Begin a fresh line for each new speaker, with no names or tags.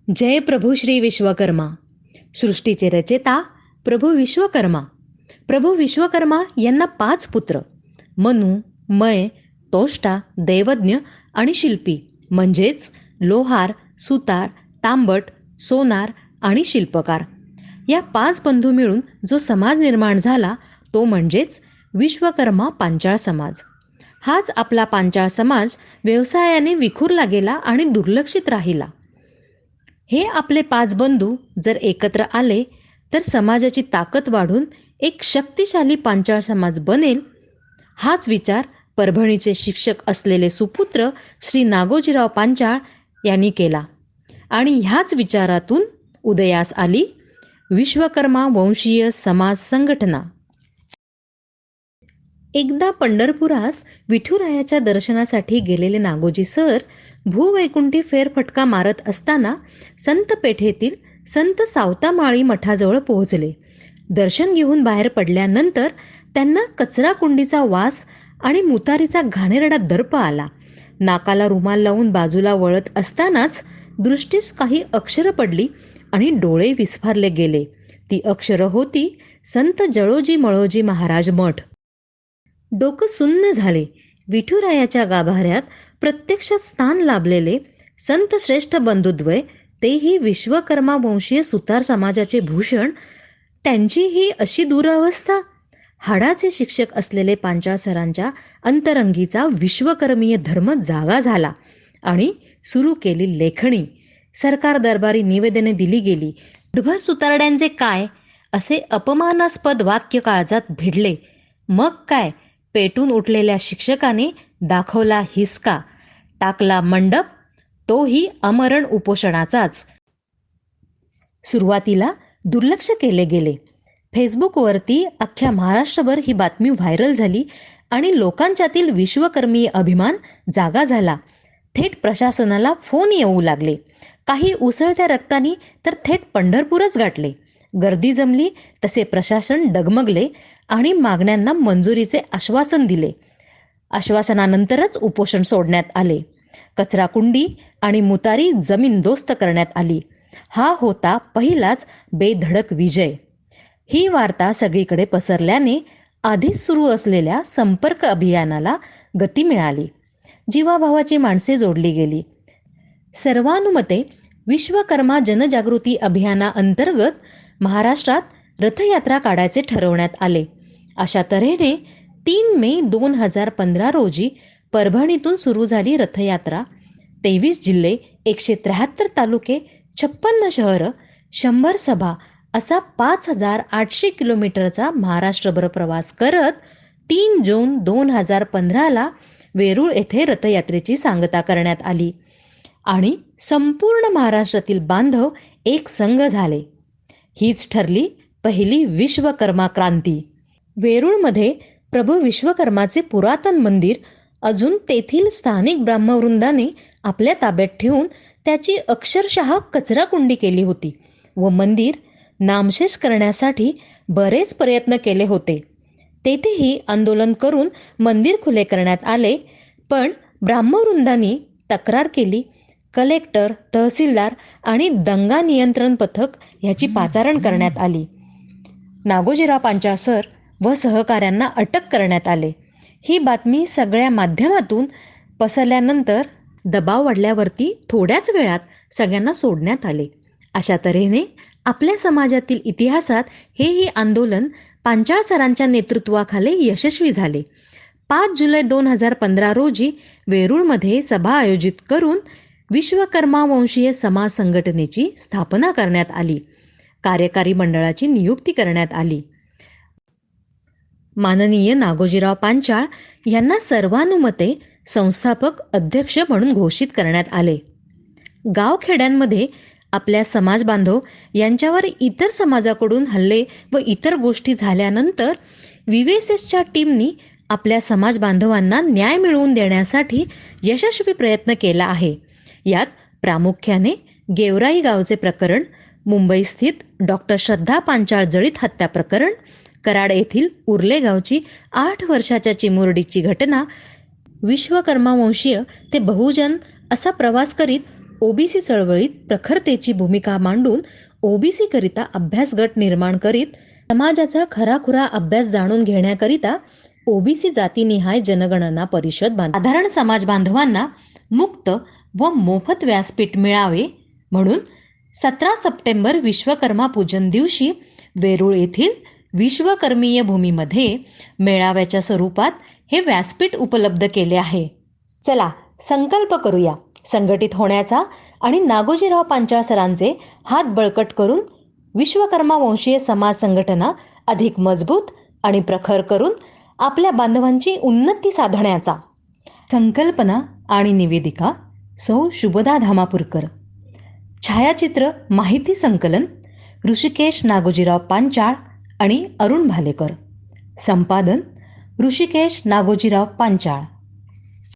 जय प्रभू श्री विश्वकर्मा. सृष्टीचे रचेता प्रभू विश्वकर्मा. प्रभू विश्वकर्मा यांना 5 पुत्र मनु, मय, तोष्टा, दैवज्ञ आणि शिल्पी म्हणजेच लोहार, सुतार, तांबट, सोनार आणि शिल्पकार या 5 बंधू मिळून जो समाज निर्माण झाला तो म्हणजेच विश्वकर्मा पांचाळ समाज. हाच आपला पांचाळ समाज व्यवसायाने विखुरला गेला आणि दुर्लक्षित राहिला. हे आपले 5 बंधू जर एकत्र आले तर समाजाची ताकद वाढून एक शक्तिशाली पांचाळ समाज बनेल. हाच विचार परभणीचे शिक्षक असलेले सुपुत्र श्री नागोजीराव पांचाळ यांनी केला आणि ह्याच विचारातून उदयास आली विश्वकर्मा वंशीय समाज संघटना. एकदा पंढरपुरास विठुरायाच्या दर्शनासाठी गेलेले नागोजी सर भूवैकुंठी फेरफटका मारत असताना संत पेठेतील संत सावतामाळी मठाजवळ पोहोचले. दर्शन घेऊन बाहेर पडल्यानंतर त्यांना कचराकुंडीचा वास आणि मुतारीचा घाणेरडा दर्प आला. नाकाला रुमाल लावून बाजूला वळत असतानाच दृष्टीस काही अक्षरं पडली आणि डोळे विस्फारले गेले. ती अक्षरं होती संत जळोजी मळोजी महाराज मठ. डोकं सुन्न झाले. विठुरायाच्या गाभाऱ्यात प्रत्यक्षात स्थान लाभलेले संत श्रेष्ठ बंधुद्वय, तेही विश्वकर्मा वंशीय सुतार समाजाचे भूषण, त्यांची ही अशी दुरावस्था. हाडाचे शिक्षक असलेले पांचाळ सरांच्या अंतरंगीचा विश्वकर्मीय धर्म जागा झाला आणि सुरू केली लेखणी. सरकार दरबारी निवेदने दिली गेली. मुठभर सुतारड्यांचे काय असे अपमानास्पद वाक्य काळजात भिडले. मग काय, पेटून उठलेल्या शिक्षकाने दाखवला हिसका, टाकला मंडप, तोही अमरण उपोषणाचाच. सुरुवातीला दुर्लक्ष केले गेले. फेसबुकवरती अख्ख्या महाराष्ट्रभर ही बातमी व्हायरल झाली आणि लोकांच्यातील विश्वकर्मीय अभिमान जागा झाला. थेट प्रशासनाला फोन येऊ लागले. काही उसळत्या रक्तानी तर थेट पंढरपूरच गाठले. गर्दी जमली तसे प्रशासन डगमगले आणि मागण्यांना मंजुरीचे आश्वासन दिले. आश्वासनानंतरच उपोषण सोडण्यात आले. कचराकुंडी आणि मुतारी जमीनदोस्त करण्यात आली. हा होता पहिलाच बेधडक विजय. ही वार्ता सगळीकडे पसरल्याने आधीच सुरू असलेल्या संपर्क अभियानाला गती मिळाली. जीवाभावाची माणसे जोडली गेली. सर्वानुमते विश्वकर्मा जनजागृती अभियानाअंतर्गत महाराष्ट्रात रथयात्रा काढायचे ठरवण्यात आले. अशा तऱ्हेने 3 मे 2015 रोजी परभणीतून सुरू झाली रथयात्रा. 23 जिल्हे, 173 तालुके, 56 शहरं, 100 सभा असा 5800 किलोमीटरचा महाराष्ट्रभर प्रवास करत 3 जून 2015ला वेरूळ येथे रथयात्रेची सांगता करण्यात आली आणि संपूर्ण महाराष्ट्रातील बांधव एक संघ झाले. हीच ठरली पहिली विश्वकर्मा क्रांती. वेरूळमध्ये प्रभू विश्वकर्माचे पुरातन मंदिर अजून तेथील स्थानिक ब्राह्मवृंदाने आपल्या ताब्यात ठेवून त्याची अक्षरशः कचराकुंडी केली होती व मंदिर नामशेष करण्यासाठी बरेच प्रयत्न केले होते. तेथेही आंदोलन करून मंदिर खुले करण्यात आले, पण ब्राह्मवृंदांनी तक्रार केली. कलेक्टर, तहसीलदार आणि दंगा नियंत्रण पथक ह्याची पाचारण करण्यात आली. नागोजीराव पांचाळ सर व सहकाऱ्यांना अटक करण्यात आले. ही बातमी सगळ्या माध्यमातून पसरल्यानंतर दबाव वाढल्यावरती थोड्याच वेळात सगळ्यांना सोडण्यात आले. अशा तऱ्हेने आपल्या समाजातील इतिहासात हेही आंदोलन पांचाळ सरांच्या नेतृत्वाखाली यशस्वी झाले. 5 जुलै 2015 रोजी वेरूळमध्ये सभा आयोजित करून विश्वकर्मा वंशीय समाज संघटनेची स्थापना करण्यात आली. कार्यकारी मंडळाची नियुक्ती करण्यात आली. माननीय नागोजीराव पांचाळ यांना सर्वानुमते संस्थापक अध्यक्ष म्हणून घोषित करण्यात आले. गावखेड्यांमध्ये आपल्या समाज बांधव यांच्यावर इतर समाजाकडून हल्ले व इतर गोष्टी झाल्यानंतर विवेसेसच्या टीमनी आपल्या समाज बांधवांना न्याय मिळवून देण्यासाठी यशस्वी प्रयत्न केला आहे. यात प्रामुख्याने गेवराई गावचे प्रकरण, मुंबई स्थित डॉक्टर श्रद्धा पांचाळ जळीत हत्या प्रकरण, कराड येथील उर्ले गावची 8 वर्षाच्या चिमुरडीची घटना, विश्वकर्मा वंशीय ते बहुजन असा प्रवास करीत ओबीसी चळवळीत प्रखरतेची भूमिका मांडून ओबीसी करिता अभ्यास गट निर्माण करीत समाजाचा खराखुरा अभ्यास जाणून घेण्याकरिता ओबीसी जातीनिहाय जनगणना परिषद साधारण समाज बांधवांना मुक्त व मोफत व्यासपीठ मिळावे म्हणून 17 सप्टेंबर विश्वकर्मा पूजन दिवशी वेरूळ येथील विश्वकर्मीय भूमीमध्ये मेळाव्याच्या स्वरूपात हे व्यासपीठ उपलब्ध केले आहे. चला संकल्प करूया संघटित होण्याचा आणि नागोजीराव पांचाळ सरांचे हात बळकट करून विश्वकर्मा वंशीय समाज संघटना अधिक मजबूत आणि प्रखर करून आपल्या बांधवांची उन्नती साधण्याचा. संकल्पना आणि निवेदिका सौ शुभदा धामापूरकर. छायाचित्र माहिती संकलन ऋषिकेश नागोजीराव पांचाळ आणि अरुण भालेकर. संपादन ऋषिकेश नागोजीराव पांचाळ.